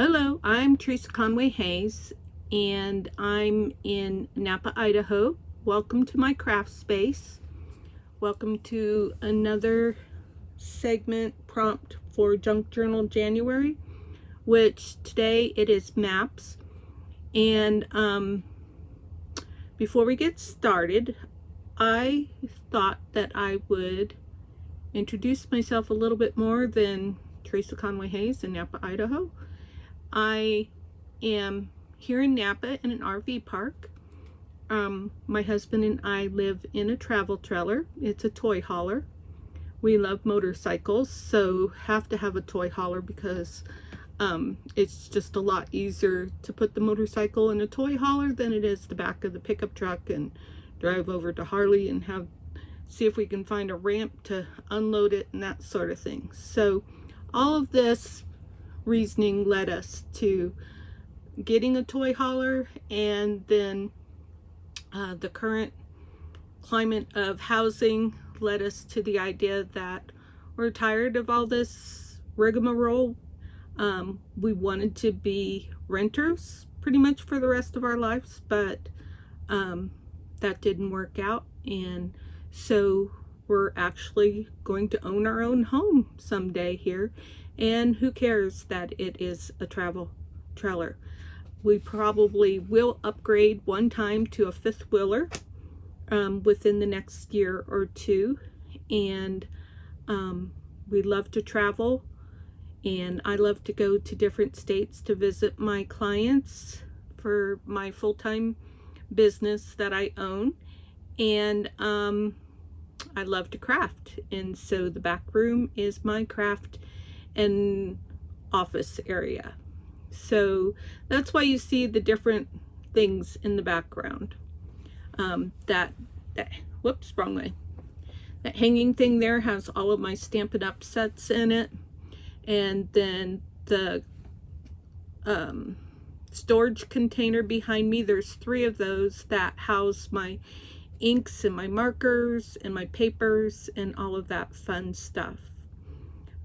Hello, I'm Teresa Conway-Hayes, and I'm in Napa, Idaho. Welcome to my craft space. Welcome to another segment prompt for Junk Journal January, which today it is maps. And before we get started, I thought that I would introduce myself a little bit more than Teresa Conway-Hayes in Napa, Idaho. I am here in Napa in an RV park. My husband and I live in a travel trailer. It's a toy hauler. We love motorcycles, so have to have a toy hauler because it's just a lot easier to put the motorcycle in a toy hauler than it is the back of the pickup truck and drive over to Harley and see if we can find a ramp to unload it and that sort of thing. So all of this reasoning led us to getting a toy hauler, and then the current climate of housing led us to the idea that we're tired of all this rigmarole. We wanted to be renters pretty much for the rest of our lives, but that didn't work out, and so we're actually going to own our own home someday here. And who cares that it is a travel trailer? We probably will upgrade one time to a fifth wheeler within the next year or two. And we love to travel, and I love to go to different states to visit my clients for my full-time business that I own. And I love to craft, and so the back room is my craft and office area. So that's why you see the different things in the background. Whoops, wrong way. That hanging thing there has all of my Stampin' Up sets in it, and then the storage container behind me, there's 3 of those that house my inks and my markers and my papers and all of that fun stuff.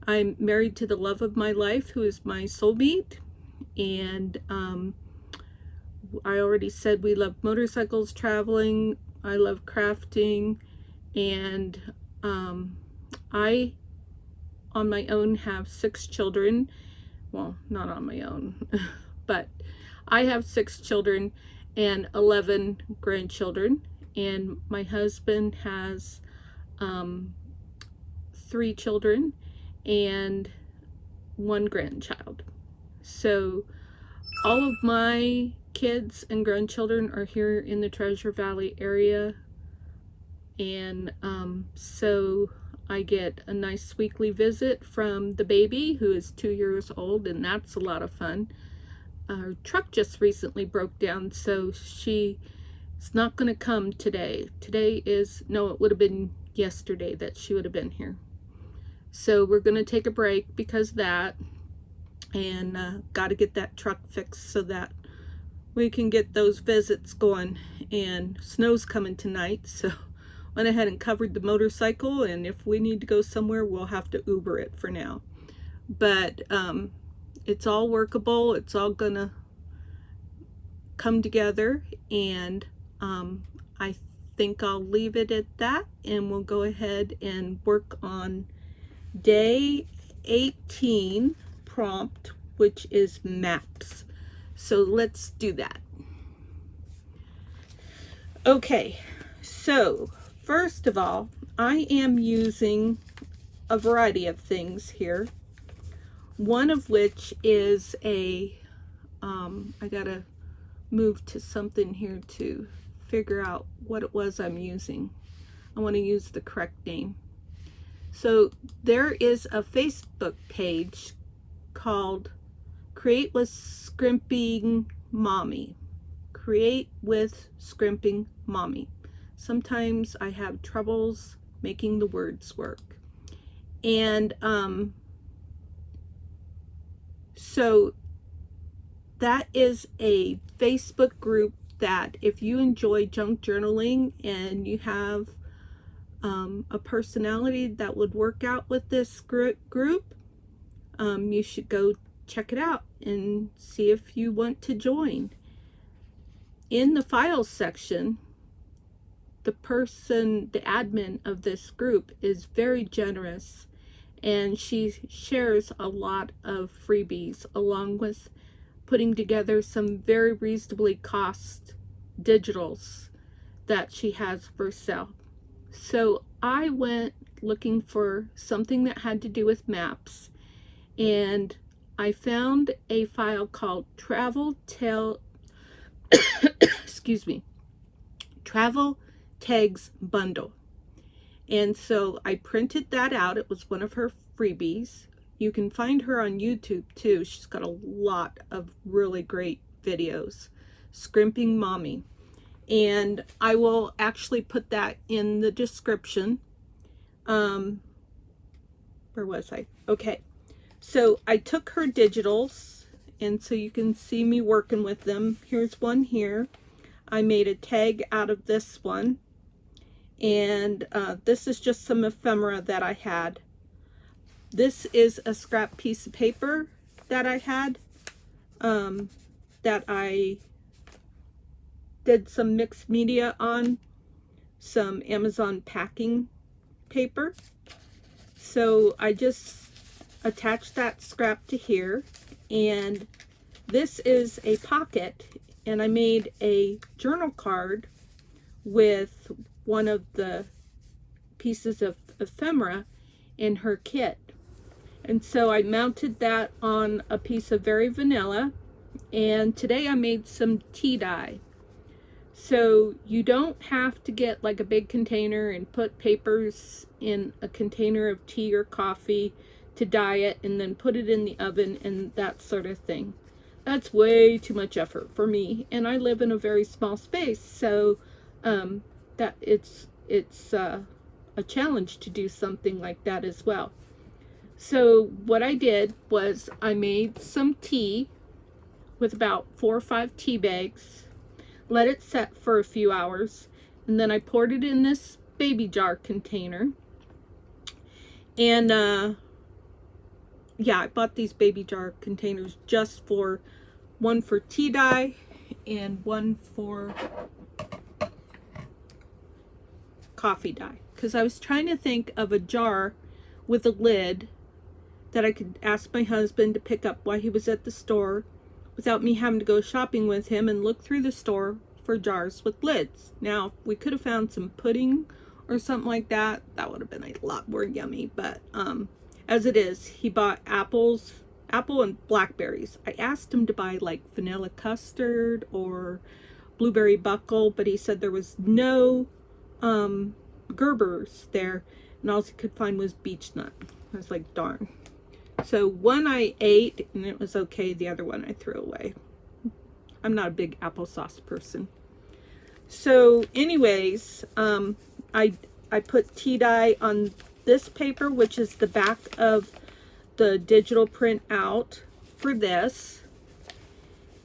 I'm married to the love of my life, who is my soulmate, and I already said we love motorcycles, traveling, I love crafting, and I, on my own, have 6 children. Well, not on my own, but I have 6 children and 11 grandchildren, and my husband has 3 children and 1 grandchild. So all of my kids and grandchildren are here in the Treasure Valley area, and so I get a nice weekly visit from the baby, who is 2 years old, and that's a lot of fun. Our truck just recently broke down, so she's not going to come today. It would have been yesterday that she would have been here. So we're going to take a break because of that, and got to get that truck fixed so that we can get those visits going. And snow's coming tonight, so went ahead and covered the motorcycle, and if we need to go somewhere, we'll have to Uber it for now. But it's all workable. It's all gonna come together, and I think I'll leave it at that, and we'll go ahead and work on day 18 prompt, which is maps. So let's do that. Okay, so first of all, I am using a variety of things here. One of which is I gotta move to something here to figure out what it was I'm using. I want to use the correct name. So there is a Facebook page called Create with Scrimping Mommy. Create with Scrimping Mommy. Sometimes I have troubles making the words work. And so that is a Facebook group that if you enjoy junk journaling and you have a personality that would work out with this group, you should go check it out and see if you want to join. In the files section, the admin of this group is very generous, and she shares a lot of freebies along with putting together some very reasonably cost digitals that she has for sale. So I went looking for something that had to do with maps, and I found a file called excuse me, Travel Tags Bundle. And so I printed that out. It was one of her freebies. You can find her on YouTube too. She's got a lot of really great videos. Scrimping Mommy. And I will actually put that in the description. Where was I? Okay. So I took her digitals, and so you can see me working with them. Here's one here. I made a tag out of this one. And this is just some ephemera that I had. This is a scrap piece of paper that I had, that I did some mixed media on, some Amazon packing paper. So I just attached that scrap to here, and this is a pocket, and I made a journal card with one of the pieces of ephemera in her kit. And so I mounted that on a piece of Very Vanilla, and today I made some tea dye. So you don't have to get like a big container and put papers in a container of tea or coffee to dye it and then put it in the oven and that sort of thing. That's way too much effort for me, and I live in a very small space, so that it's a challenge to do something like that as well. So what I did was I made some tea with about 4 or 5 tea bags, let it set for a few hours, and then I poured it in this baby jar container. And yeah, I bought these baby jar containers just for one for tea dye and one for coffee dye, because I was trying to think of a jar with a lid that I could ask my husband to pick up while he was at the store without me having to go shopping with him and look through the store for jars with lids. Now, if we could have found some pudding or something like that, that would have been a lot more yummy, but as it is, he bought apple and blackberries. I asked him to buy like vanilla custard or blueberry buckle, but he said there was no Gerbers there, and all he could find was beech nut. I was like, darn. So one I ate and it was okay, the other one I threw away. I'm not a big applesauce person. So anyways, I put tea dye on this paper, which is the back of the digital print out for this,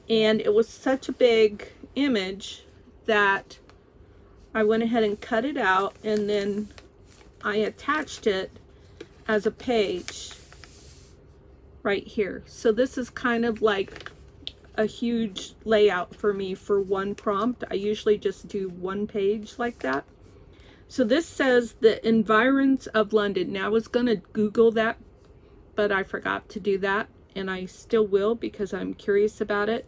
and it was such a big image that I went ahead and cut it out, and then I attached it as a page right here. So this is kind of like a huge layout for me for one prompt. I usually just do one page like that. So this says the environs of London. Now I was going to Google that, but I forgot to do that, and I still will because I'm curious about it.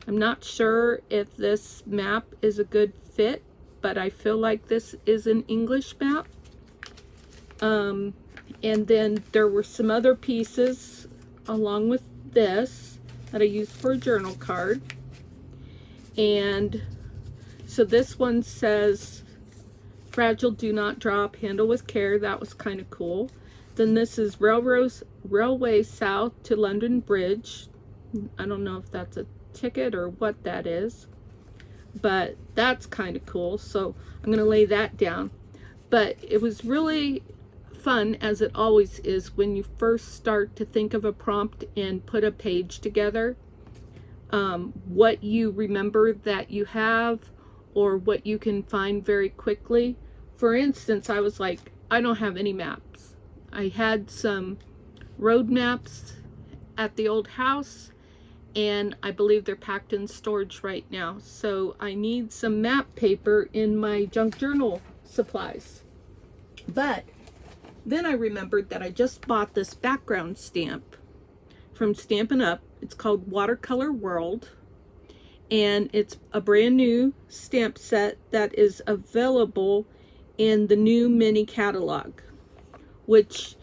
I'm not sure if this map is a good fit, but I feel like this is an English map. And then there were some other pieces along with this that I used for a journal card. And so this one says, fragile, do not drop, handle with care. That was kind of cool. Then this is Railway South to London Bridge. I don't know if that's a ticket or what that is, but that's kind of cool. So I'm going to lay that down. But it was really fun, as it always is when you first start to think of a prompt and put a page together, what you remember that you have or what you can find very quickly. For instance, I was like, I don't have any maps. I had some road maps at the old house, and I believe they're packed in storage right now. So I need some map paper in my junk journal supplies. But then I remembered that I just bought this background stamp from Stampin' Up. It's called Watercolor World, and it's a brand new stamp set that is available in the new mini catalog, which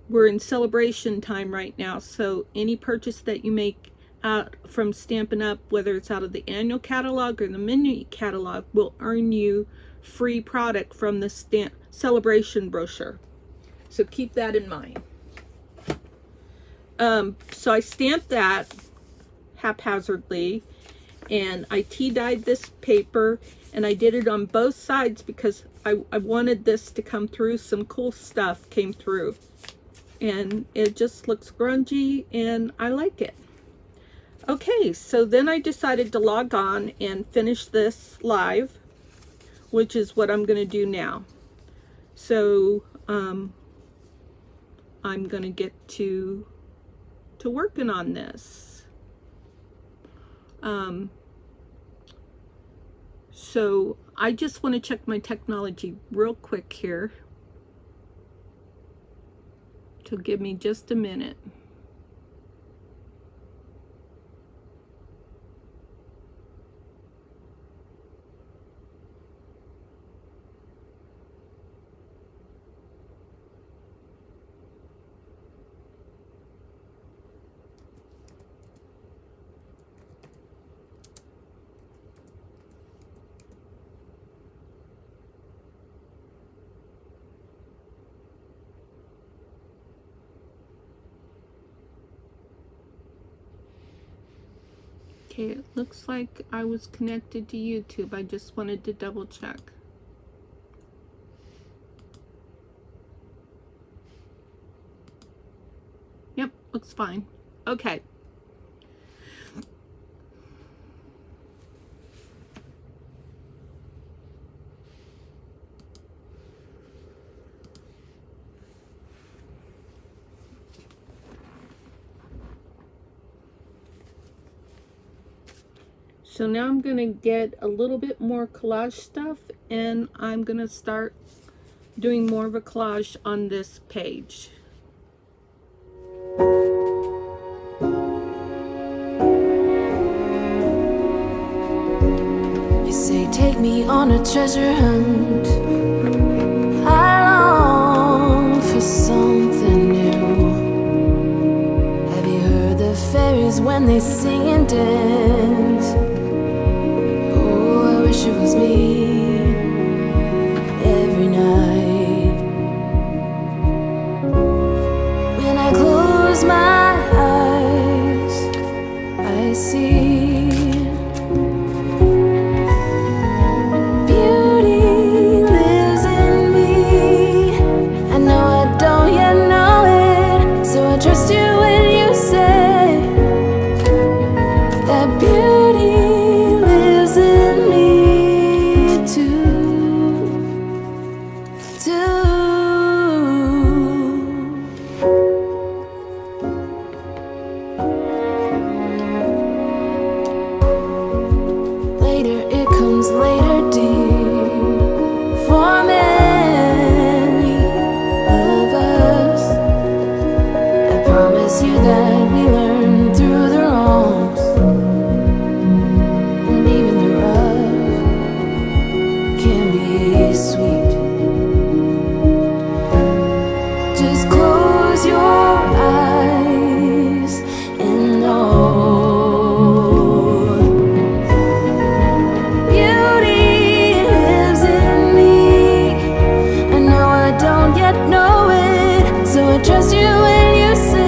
we're in celebration time right now. So any purchase that you make out from Stampin' Up, whether it's out of the annual catalog or the mini catalog, will earn you free product from the stamp celebration brochure. So keep that in mind. So I stamped that haphazardly, and I tea-dyed this paper, and I did it on both sides because I wanted this to come through. Some cool stuff came through, and it just looks grungy, and I like it. Okay, so then I decided to log on and finish this live, which is what I'm going to do now. So I'm going to get to working on this. So I just want to check my technology real quick here. So give me just a minute. Okay, it looks like I was connected to YouTube. I just wanted to double check. Yep, looks fine. Okay. So now I'm going to get a little bit more collage stuff, and I'm going to start doing more of a collage on this page. You say take me on a treasure hunt. I long for something new. Have you heard the fairies when they sing and dance? I wish it was me every night. When I close my eyes, I see beauty lives in me. I know I don't yet know it, so I trust you when you say that beauty lives in me. Later, it comes later, dear, for many of us. I promise you that we learn through the wrongs, and even the rough can be sweet. Just close your eyes and know beauty lives in me. I know I don't yet know it, so I trust you when you say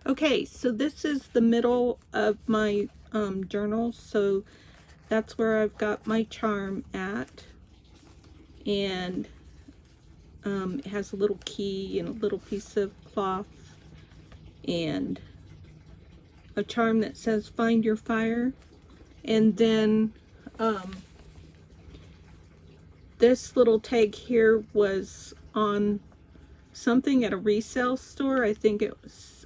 Okay, so this is the middle of my journal, so that's where I've got my charm at, and it has a little key and a little piece of cloth and a charm that says find your fire. And then this little tag here was on something at a resale store. I think it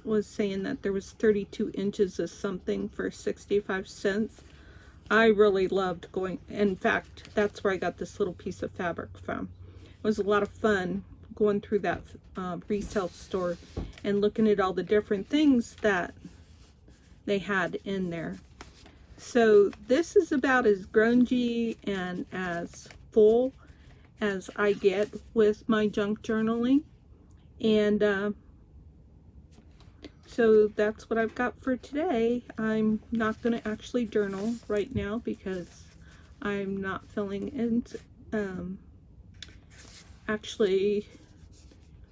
was saying that there was 32 inches of something for 65 cents. I really loved going, in fact, that's where I got this little piece of fabric from. It was a lot of fun going through that resale store and looking at all the different things that they had in there. So this is about as grungy and as full as I get with my junk journaling. And so that's what I've got for today. I'm not going to actually journal right now because I'm not feeling it. Actually,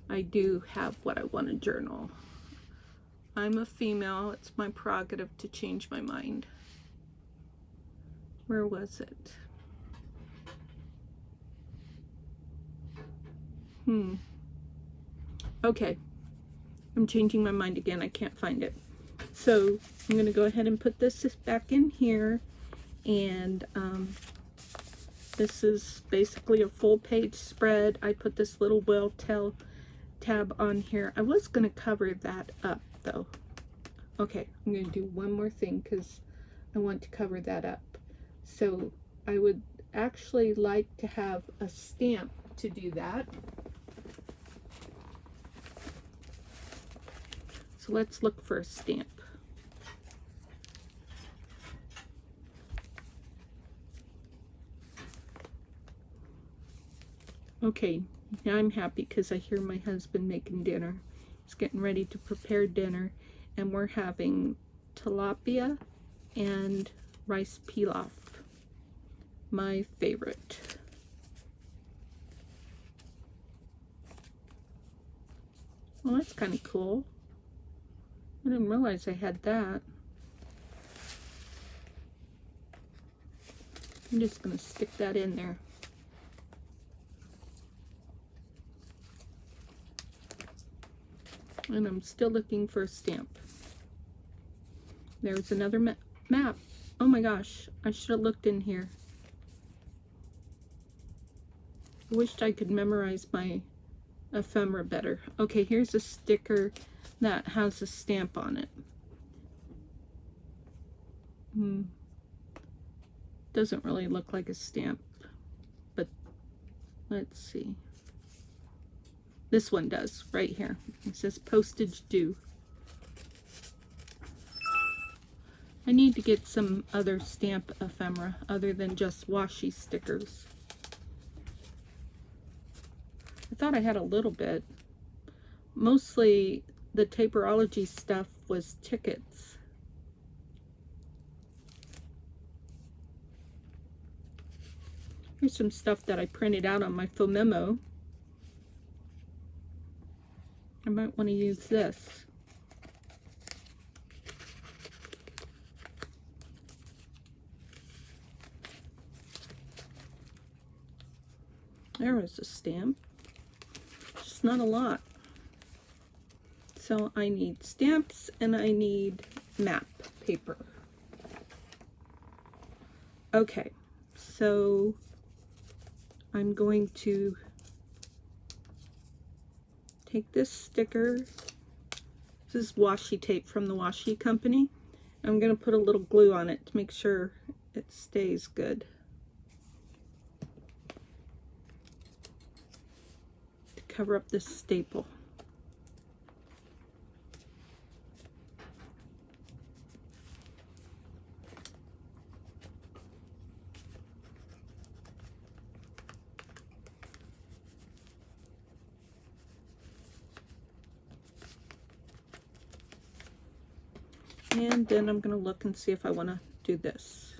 I do have what I want to journal. I'm a female. It's my prerogative to change my mind. Where was it? Okay. I'm changing my mind again. I can't find it. So I'm going to go ahead and put this back in here. And this is basically a full page spread. I put this little whale tail tab on here. I was going to cover that up though. Okay, I'm going to do one more thing because I want to cover that up. So I would actually like to have a stamp to do that. So let's look for a stamp. Okay, now I'm happy because I hear my husband making dinner. He's getting ready to prepare dinner, and we're having tilapia and rice pilaf, my favorite. Well, that's kind of cool. I didn't realize I had that. I'm just going to stick that in there. And I'm still looking for a stamp. There's another map. Oh my gosh, I should have looked in here. I wished I could memorize my ephemera better. Okay, here's a sticker that has a stamp on it. Doesn't really look like a stamp, but let's see. This one does, right here. It says postage due. I need to get some other stamp ephemera other than just washi stickers. I thought I had a little bit. Mostly the Taperology stuff was tickets. Here's some stuff that I printed out on my faux memo. I might want to use this. There is a stamp. Just not a lot. So I need stamps and I need map paper. Okay, so I'm going to take this sticker. This is washi tape from the washi company. I'm going to put a little glue on it to make sure it stays good. To cover up this staple. And then I'm going to look and see if I want to do this.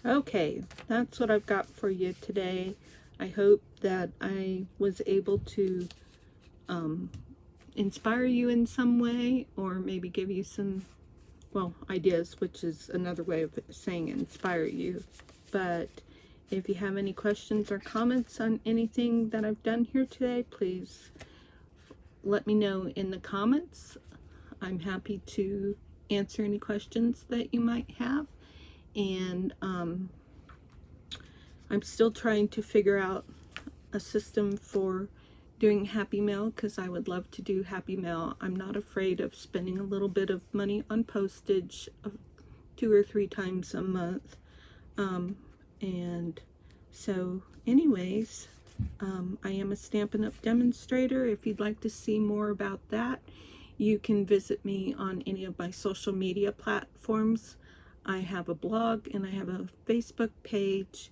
Okay, that's what I've got for you today. I hope that I was able to inspire you in some way, or maybe give you some, well, ideas, which is another way of saying inspire you. But if you have any questions or comments on anything that I've done here today, please let me know in the comments. I'm happy to answer any questions that you might have. And I'm still trying to figure out a system for doing Happy Mail, because I would love to do Happy Mail. I'm not afraid of spending a little bit of money on postage 2 or 3 times a month. And so anyways, I am a Stampin' Up! Demonstrator. If you'd like to see more about that, you can visit me on any of my social media platforms. I have a blog and I have a Facebook page,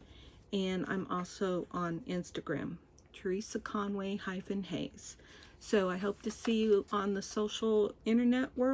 and I'm also on Instagram, Teresa Conway-Hayes. So I hope to see you on the social internet world.